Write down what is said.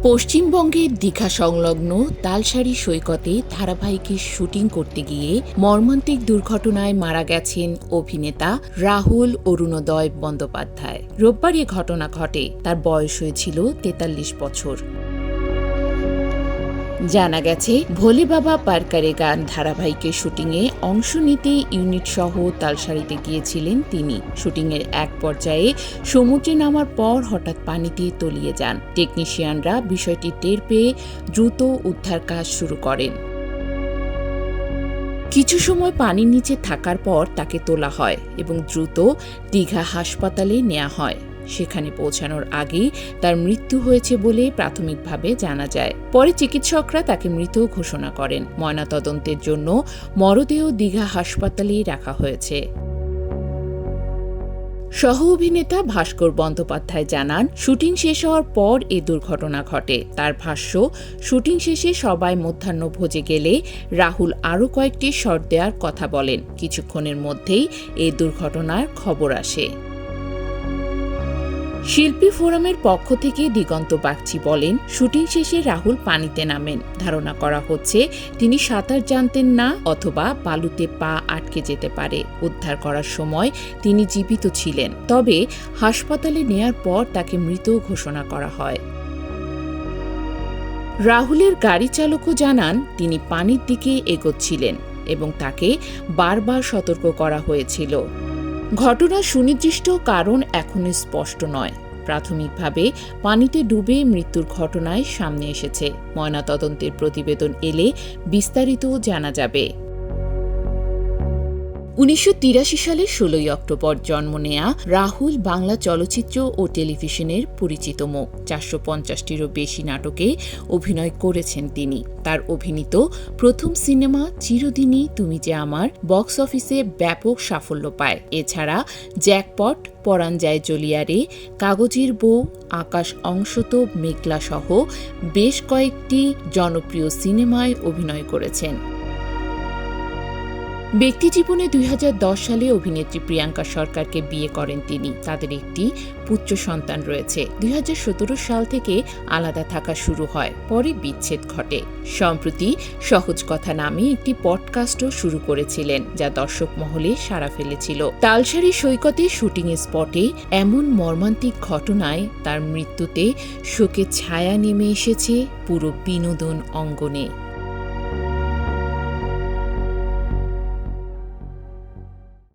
পশ্চিমবঙ্গের দীঘা সংলগ্ন তালসারি সৈকতে ধারাবাহিকের শুটিং করতে গিয়ে মর্মান্তিক দুর্ঘটনায় মারা গেছেন অভিনেতা রাহুল অরুণোদয় বন্দ্যোপাধ্যায়। রোববার এ ঘটনা ঘটে। তার বয়স হয়েছিল ৪৩ বছর। জানা গেছে, ভোলে বাবা পারকারে গান ধারাবাহিকের শুটিংয়ে অংশ নিতে ইউনিট সহ তালসারিতে গিয়েছিলেন তিনি। শুটিংয়ের এক পর্যায়ে সমুদ্রে নামার পর হঠাৎ পানিতে তলিয়ে যান। টেকনিশিয়ানরা বিষয়টি টের পেয়ে দ্রুত উদ্ধার কাজ শুরু করেন। কিছু সময় পানির নিচে থাকার পর তাকে তোলা হয় এবং দ্রুত দীঘা হাসপাতালে নেওয়া হয়। সেখানে পৌঁছানোর আগেই তার মৃত্যু হয়েছে বলে প্রাথমিকভাবে জানা যায়। পরে চিকিৎসকরা তাকে মৃত ঘোষণা করেন। ময়নাতদন্তের জন্য মরদেহ দীঘা হাসপাতালেই রাখা হয়েছে। সহ অভিনেতা ভাস্কর বন্দ্যোপাধ্যায় জানান, শুটিং শেষ হওয়ার পর এ দুর্ঘটনা ঘটে। তার ভাষ্য, শুটিং শেষে সবাই মধ্যাহ্নভোজে গেলে রাহুল আরও কয়েকটি শট দেওয়ার কথা বলেন। কিছুক্ষণের মধ্যেই এ দুর্ঘটনার খবর আসে। শিল্পী ফোরামের পক্ষ থেকে দিগন্ত বাগচি বলেন, শুটিং শেষে রাহুল পানিতে নামেন। ধারণা করা হচ্ছে তিনি সাঁতার জানতেন না অথবা বালুতে পা আটকে যেতে পারে। উদ্ধার করার সময় তিনি জীবিত ছিলেন, তবে হাসপাতালে নেয়ার পর তাকে মৃত ঘোষণা করা হয়। রাহুলের গাড়ি চালকও জানান, তিনি পানির দিকে এগোচ্ছিলেন এবং তাকে বারবার সতর্ক করা হয়েছিল। ঘটনার সুনির্দিষ্ট কারণ এখনো স্পষ্ট নয়। প্রাথমিকভাবে পানিতে ডুবে মৃত্যুর ঘটনায় সামনে এসেছে। ময়নাতদন্তের প্রতিবেদন এলে বিস্তারিত জানা যাবে। ১৯৮৩ সালের ১৬ অক্টোবর জন্ম নেয়া রাহুল বাংলা চলচ্চিত্র ও টেলিভিশনের পরিচিত মুখ। ৪৫০টিরও বেশি নাটকে অভিনয় করেছেন তিনি। তার অভিনীত প্রথম সিনেমা চিরদিনই তুমি যে আমার বক্স অফিসে ব্যাপক সাফল্য পায়। এছাড়া জ্যাকপট, পরাণ যায় জ্বলিয়ারে, কাগজের বউ, আকাশ অংশত মেঘলা সহ বেশ কয়েকটি জনপ্রিয় সিনেমায় অভিনয় করেছেন। ব্যক্তিজীবনে ২০১০ সালে অভিনেত্রী প্রিয়াঙ্কা সরকারকে বিয়ে করেন তিনি। তাদের একটি পুত্র সন্তান রয়েছে। ২০১৭ সাল থেকে আলাদা থাকা শুরু হয়, পরে বিচ্ছেদ ঘটে। সম্প্রতি সহজ কথা নামে একটি পডকাস্টও শুরু করেছিলেন, যা দর্শক মহলে সাড়া ফেলেছিল। তালসারি সৈকতে শুটিং স্পটে এমন মর্মান্তিক ঘটনায় তার মৃত্যুতে শোকের ছায়া নেমে এসেছে পুরো বিনোদন অঙ্গনে।